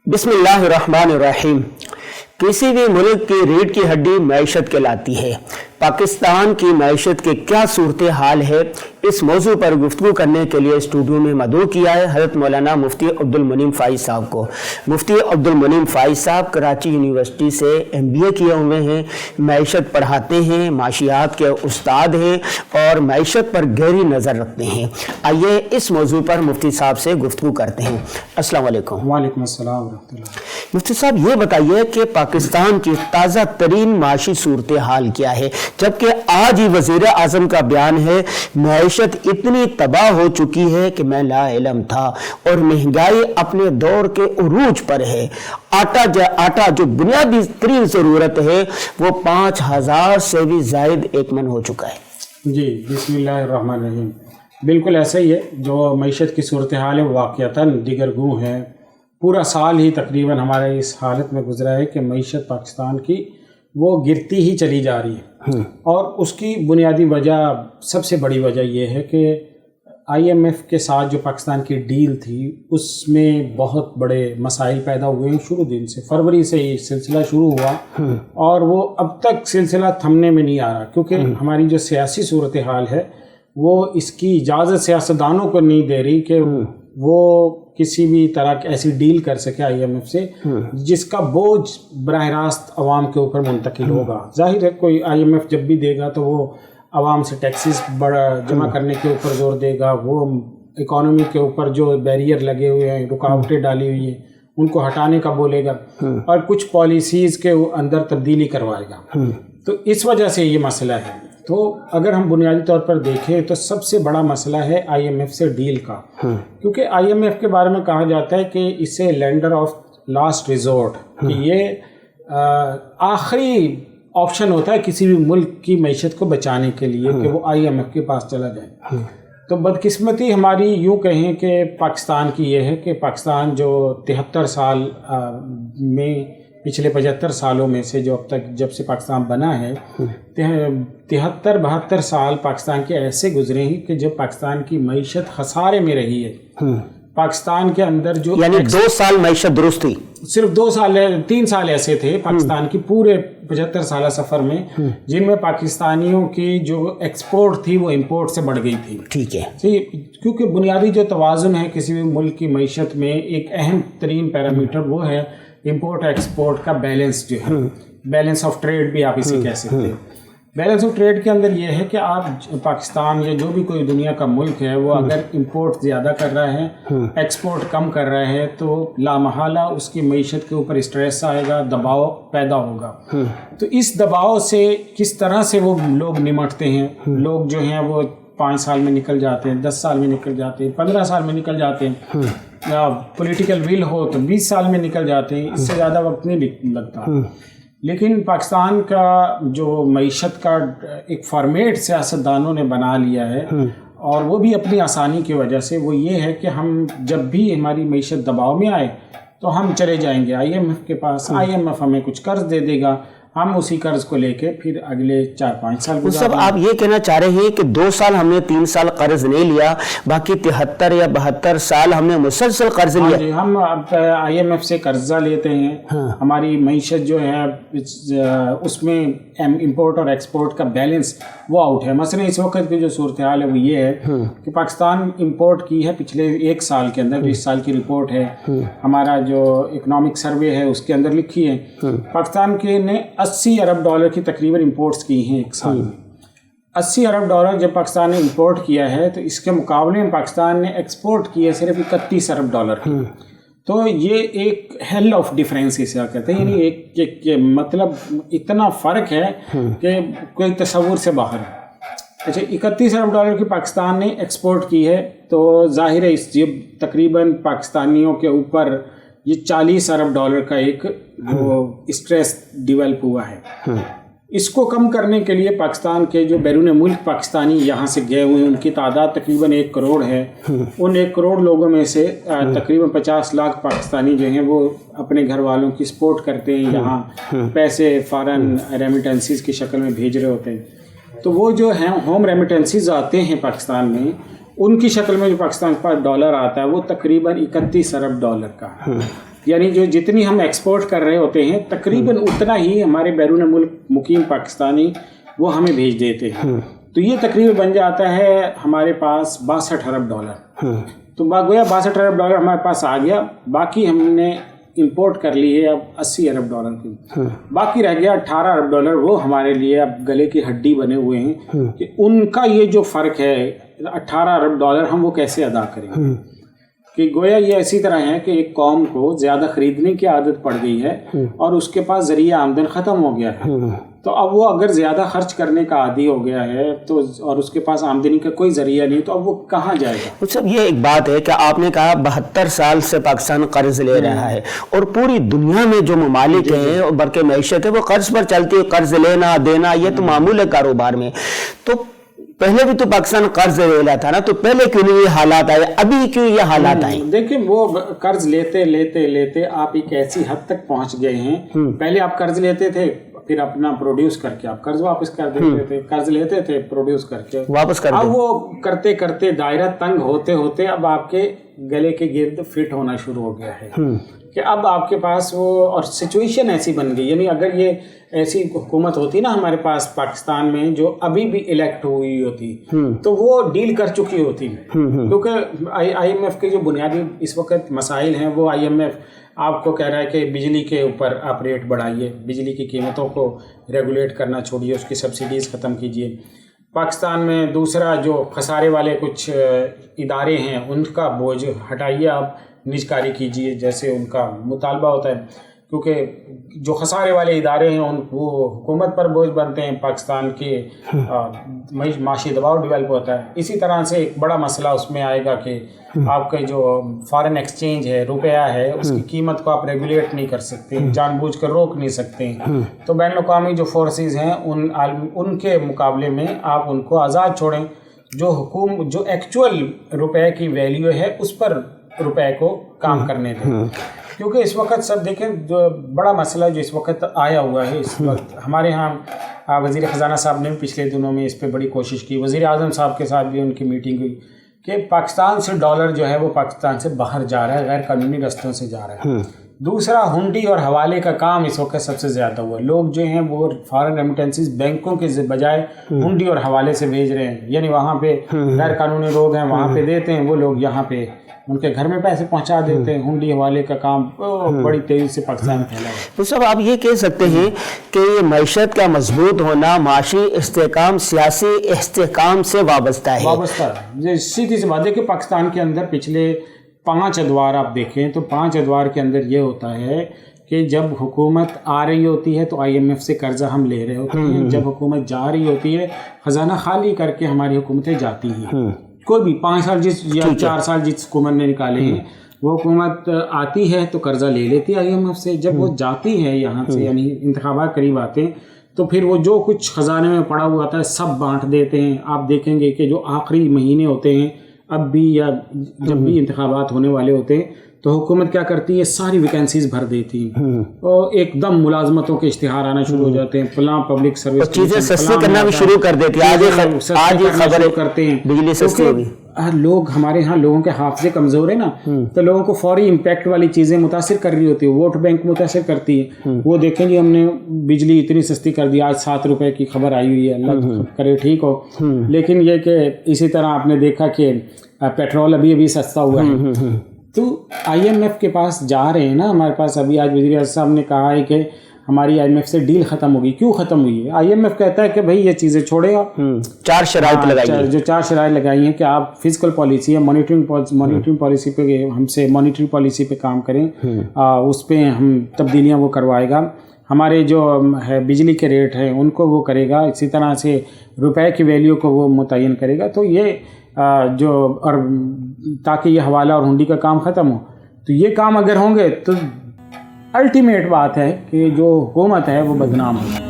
बिस्मिल्लाहिर्रहमानिर्रहीम। किसी भी मुल्क की रीढ़ की हड्डी मईशत कहलाती है। पाकिस्तान की मईशत के क्या सूरत हाल है, इस मौजू पर गुफ्तगू करने के लिए स्टूडियो में मदऊ किया है हज़रत मौलाना मुफ्ती अब्दुल मुनीम फ़ाइज़ साहब को। मुफ्ती अब्दुल मुनीम फ़ाइज़ साहब कराची यूनिवर्सिटी से MBA किए हुए हैं, मईशत पढ़ाते हैं, माशियात के उस्ताद हैं और मईशत पर गहरी नज़र रखते हैं। आइए इस मौजू पर मुफ्ती साहब से गुफ्तगू करते हैं। अस्सलाम वालेकुम। वालेकुम अस्सलाम व रहमतुल्लाह। मुफ्ती साहब ये बताइए कि पाकिस्तान की ताज़ा तरीन माशी सूरत हाल क्या है, जबकि आज ही वज़ीर आज़म का बयान है मईशत इतनी तबाह हो चुकी है कि मैं ला इल्म था और महंगाई अपने दौर के उरूज पर है। आटा जो बुनियादी तरीन ज़रूरत है वो 5000 से भी ज़ायद एक मन हो चुका है। जी बिस्मिल्लाहिर्रहमानिर्रहीम। बिल्कुल ऐसा ही है। जो मईशत की सूरत हाल है वाक़ियतन दिगर गूं है। पूरा साल ही तकरीबन हमारा इस हालत में गुजरा है कि मईशत पाकिस्तान की वो गिरती ही चली जा रही है। और उसकी बुनियादी वजह, सबसे बड़ी वजह यह है कि IMF के साथ जो पाकिस्तान की डील थी उसमें बहुत बड़े मसाइल पैदा हुए हैं। शुरू दिन से, फरवरी से ये सिलसिला शुरू हुआ और वो अब तक सिलसिला थमने में नहीं आ रहा, क्योंकि हमारी जो सियासी सूरत हाल है वो इसकी इजाज़त सियासतदानों को नहीं दे रही कि वो किसी भी तरह की ऐसी डील कर सके IMF से जिसका बोझ बराह रास्त अवाम के ऊपर मुंतकिल होगा। जाहिर है कोई IMF जब भी देगा तो वो अवाम से टैक्सेस बड़ा जमा करने के ऊपर जोर देगा, वो इकॉनमी के ऊपर जो बैरियर लगे हुए हैं, रुकावटें डाली हुई हैं, उनको हटाने का बोलेगा और कुछ पॉलिसीज़ के अंदर तब्दीली करवाएगा। तो इस वजह से ये मसला है। तो अगर हम बुनियादी तौर पर देखें तो सबसे बड़ा मसला है IMF से डील का, क्योंकि IMF के बारे में कहा जाता है कि इसे लेंडर ऑफ लास्ट रिजोर्ट, कि ये आखिरी ऑप्शन होता है किसी भी मुल्क की मईशत को बचाने के लिए कि वो IMF के पास चला जाए। तो बदकिस्मती हमारी यूँ कहें कि पाकिस्तान की ये है कि पाकिस्तान जो 73 साल में, पिछले 75 सालों में से जो अब तक जब से पाकिस्तान बना है, 73-72 साल पाकिस्तान के ऐसे गुजरे हैं कि जब पाकिस्तान की मईशत खसारे में रही है। पाकिस्तान के अंदर जो यानी 2 साल मईशत दुरुस्त थी, सिर्फ 2 साल 3 साल ऐसे थे पाकिस्तान की पूरे 75 साल सफ़र में जिनमें पाकिस्तानियों की जो एक्सपोर्ट थी वो इंपोर्ट से बढ़ गई थी। ठीक है, क्योंकि बुनियादी जो तवाज़ुन है किसी भी मुल्क की मईशत में, एक अहम तरीन पैरामीटर वो है इंपोर्ट एक्सपोर्ट का बैलेंस, जो है बैलेंस ऑफ ट्रेड भी आप इसे कह सकते हैं। बैलेंस ऑफ ट्रेड के अंदर ये है कि आप पाकिस्तान या जो भी कोई दुनिया का मुल्क है वो अगर इंपोर्ट ज़्यादा कर रहा है, एक्सपोर्ट कम कर रहा है, तो लामहला उसकी मईशत के ऊपर स्ट्रेस आएगा, दबाव पैदा होगा। तो इस दबाव से किस तरह से वो लोग निमटते हैं, लोग जो हैं वो 5 साल में निकल जाते हैं, 10 साल में निकल जाते हैं, 15 साल में निकल जाते हैं, या पॉलिटिकल विल हो तो 20 साल में निकल जाते हैं, इससे ज़्यादा वक्त नहीं लगता। लेकिन पाकिस्तान का जो मईशत का एक फॉर्मेट सियासतदानों ने बना लिया है, और वो भी अपनी आसानी की वजह से, वो ये है कि हम जब भी हमारी मईशत दबाव में आए तो हम चले जाएंगे IMF के पास, IMF हमें कुछ कर्ज दे देगा, हम उसी कर्ज को लेके फिर अगले 4-5 साल सब आप ये कहना चाह रहे हैं कि 2 साल हमने 3 साल कर्ज नहीं लिया, बाकी 73 या 72 साल हमने मुसलसल कर्ज लिया। जी, हम IMF से कर्जा लेते हैं। हमारी मईशत जो है उसमें इंपोर्ट और एक्सपोर्ट का बैलेंस वो आउट है। मसलन इस वक्त की जो सूरत हाल है वो ये है कि पाकिस्तान इंपोर्ट की है पिछले 1 साल के अंदर, 20 साल की रिपोर्ट है हमारा जो इकोनॉमिक सर्वे है उसके अंदर लिखी है, पाकिस्तान के ने $80 अरब की तकरीबन इंपोर्ट्स की हैं 1 साल में। $80 अरब जब पाकिस्तान ने इंपोर्ट किया है तो इसके मुकाबले में पाकिस्तान ने एक्सपोर्ट किया सिर्फ $31 अरब की। तो ये एक हेल ऑफ डिफरेंस इसे कहते हैं, यानी एक मतलब इतना फ़र्क है कि कोई तस्वुर से बाहर है। अच्छा, $31 अरब की पाकिस्तान ने एक्सपोर्ट की है, तो जाहिर है इस तकरीबन पाकिस्तानियों के ऊपर ये $40 अरब का एक वो स्ट्रेस डिवेल्प हुआ है। इसको कम करने के लिए पाकिस्तान के जो बैरून मुल्क पाकिस्तानी यहाँ से गए हुए हैं उनकी तादाद तकरीबन 1 करोड़ है। उन 1 करोड़ लोगों में से तकरीबन 50 लाख पाकिस्तानी जो हैं वो अपने घर वालों की सपोर्ट करते हैं, यहाँ पैसे फ़ॉरेन रेमिटेंसीज की शक्ल में भेज रहे होते हैं। तो वो जो हैं होम रेमिटेंसीज आते हैं पाकिस्तान में, उनकी शक्ल में जो पाकिस्तान के पास डॉलर आता है वो तकरीबन $31 अरब का। यानी जो जितनी हम एक्सपोर्ट कर रहे होते हैं तकरीबन उतना ही हमारे बैरून मुल्क मुकीम पाकिस्तानी वो हमें भेज देते हैं। तो ये तकरीबन बन जाता है हमारे पास 62 अरब डॉलर। तो गोया 62 अरब डॉलर हमारे पास आ गया, बाकी हमने इंपोर्ट कर ली है अब 80 अरब डॉलर की, बाकी रह गया 18 अरब डॉलर। वो हमारे लिए अब गले की हड्डी बने हुए हैं कि उनका ये जो फ़र्क है 18 अरब डॉलर हम वो कैसे अदा करेंगे। कि गोया ये इसी तरह है कि एक कौम को ज़्यादा ख़रीदने की आदत पड़ गई है और उसके पास ज़रिया आमदन ख़त्म हो गया है। तो अब वो अगर ज़्यादा खर्च करने का आदी हो गया है तो और उसके पास आमदनी का कोई ज़रिया नहीं, तो अब वो कहाँ जाएगा। तो सब ये एक बात है कि आपने कहा 72 साल से पाकिस्तान कर्ज ले रहा है और पूरी दुनिया में जो ममालिक हैं और बल्कि मैशत है वो कर्ज पर चलती है, कर्ज लेना देना ये तो मामूल है कारोबार में। तो पहले भी तो पाकिस्तान कर्ज ले रहा था ना, तो पहले क्यों नहीं ये हालात आए, अभी क्यों ये हालात आए? देखिए वो कर्ज लेते लेते लेते आप एक ऐसी हद तक पहुंच गए हैं। पहले आप कर्ज लेते थे फिर अपना प्रोड्यूस करके आप कर्ज वापस कर देते थे, कर्ज लेते थे प्रोड्यूस करके वापस कर, अब वो करते करते दायरा तंग होते होते अब आपके गले के गिर्द फिट होना शुरू हो गया है कि अब आपके पास वो और सिचुएशन ऐसी बन गई। यानी अगर ये ऐसी हुकूमत होती ना हमारे पास पाकिस्तान में जो अभी भी इलेक्ट हुई होती तो वो डील कर चुकी होती, क्योंकि IMF के जो बुनियादी इस वक्त मसाइल हैं वो IMF आपको कह रहा है कि बिजली के ऊपर आप रेट बढ़ाइए, बिजली की कीमतों को रेगुलेट करना छोड़िए, उसकी सब्सिडीज़ ख़त्म कीजिए। पाकिस्तान में दूसरा जो खसारे वाले कुछ इदारे हैं उनका बोझ हटाइए, आप निजकारी कीजिए जैसे उनका मुतालबा होता है, क्योंकि जो खसारे वाले इदारे हैं उन वो हुकूमत पर बोझ बनते हैं, पाकिस्तान के माशी दबाव डेवलप होता है। इसी तरह से एक बड़ा मसला उसमें आएगा कि आपका जो फॉरेन एक्सचेंज है, रुपया है, उसकी कीमत को आप रेगुलेट नहीं कर सकते, जानबूझकर रोक नहीं सकते। तो बैन अवी जो फोर्सेस हैं उनके मुकाबले में आप उनको आज़ाद छोड़ें, जो एक्चुअल रुपये की वैल्यू है उस पर रुपये को काम करने दें। क्योंकि इस वक्त सब देखें जो बड़ा मसला जो इस वक्त आया हुआ है, इस वक्त हमारे यहाँ वज़ीर ख़जाना साहब ने पिछले दिनों में इस पर बड़ी कोशिश की, वज़ीर आज़म साहब के साथ भी उनकी मीटिंग हुई कि पाकिस्तान से डॉलर जो है वो पाकिस्तान से बाहर जा रहा है, गैर कानूनी रस्तों से जा रहा है। दूसरा हुंडी और हवाले का काम इस वक्त सबसे ज़्यादा हुआ, लोग जो हैं वो फॉरेन रेमिटेंसेस बैंकों के बजाय हुंडी और हवाले से भेज रहे हैं। यानी वहाँ पे गैर कानूनी लोग हैं वहाँ पे देते हैं, वो लोग यहाँ पे उनके घर में पैसे पहुंचा देते हैं। हुंडी हवाले का काम बड़ी तेजी से पाकिस्तान में फैला है। तो सब आप ये कह सकते हैं कि मैशत का मजबूत होना माशी इस्तेकाम, सियासी इस्तेकाम से वाबस्ता है। सीधी सी बात है कि पाकिस्तान के अंदर पिछले 5 अदवार आप देखें तो 5 अदवार के अंदर ये होता है कि जब हुकूमत आ रही होती है तो IMF से कर्जा हम ले रहे होते हैं, जब हुकूमत जा रही होती है खजाना खाली करके हमारी हुकूमतें जाती हैं। कोई भी 5 साल या 4 साल जिस हुकूमत ने निकाले हैं वो हुकूमत आती है तो कर्जा ले लेती है IMF से, जब वो जाती है यहाँ से यानी इंतखाबात करीब आते हैं तो फिर वो जो कुछ खजाने में पड़ा हुआ था सब बांट देते हैं। आप देखेंगे कि जो आखिरी महीने होते हैं अब भी या जब भी इंतखाबात होने वाले होते हैं तो हुकूमत क्या करती है, सारी वैकेंसीज भर देती है और एकदम मुलाजमतों के इश्तिहार आना शुरू हो जाते हैं, फलां पब्लिक सर्विस चीजें सस्ती करना भी शुरू कर देती है। आज ये खबर करते हैं बिजली सस्ती होगी। लोग हमारे यहाँ लोगों के हाफजे कमज़ोर है ना, तो लोगों को फौरी इम्पैक्ट वाली चीज़ें मुतासिर कर रही होती है, वोट बैंक मुतासिर करती है। वो देखें जी हमने बिजली इतनी सस्ती कर दी, आज 7 रुपए की खबर आई हुई है, अल्लाह करे ठीक हो। लेकिन ये कि इसी तरह आपने देखा कि पेट्रोल अभी सस्ता हुआ है। तो IMF के पास जा रहे हैं ना, हमारे पास अभी आज वज़ीर आज़म साहब ने कहा है कि हमारी IMF से डील ख़त्म होगी। क्यों ख़त्म हुई है? IMF कहता है कि भाई ये चीज़ें छोड़े आप 4 शराइत लगाई हैं, जो 4 शराइत लगाई हैं कि आप फिजिकल पॉलिसी या मॉनिटरिंग पॉलिसी पे हमसे मॉनिटरी पॉलिसी पे काम करें, उस पर हम तब्दीलियाँ वो करवाएगा, हमारे जो है बिजली के रेट हैं उनको वो करेगा, इसी तरह से रुपए की वैल्यू को वो मुतय्यन करेगा। तो ये जो और ताकि ये हवाला और हुंडी का काम ख़त्म हो, तो ये काम अगर होंगे तो अल्टीमेट बात है कि जो हुकूमत है वो बदनाम होगी।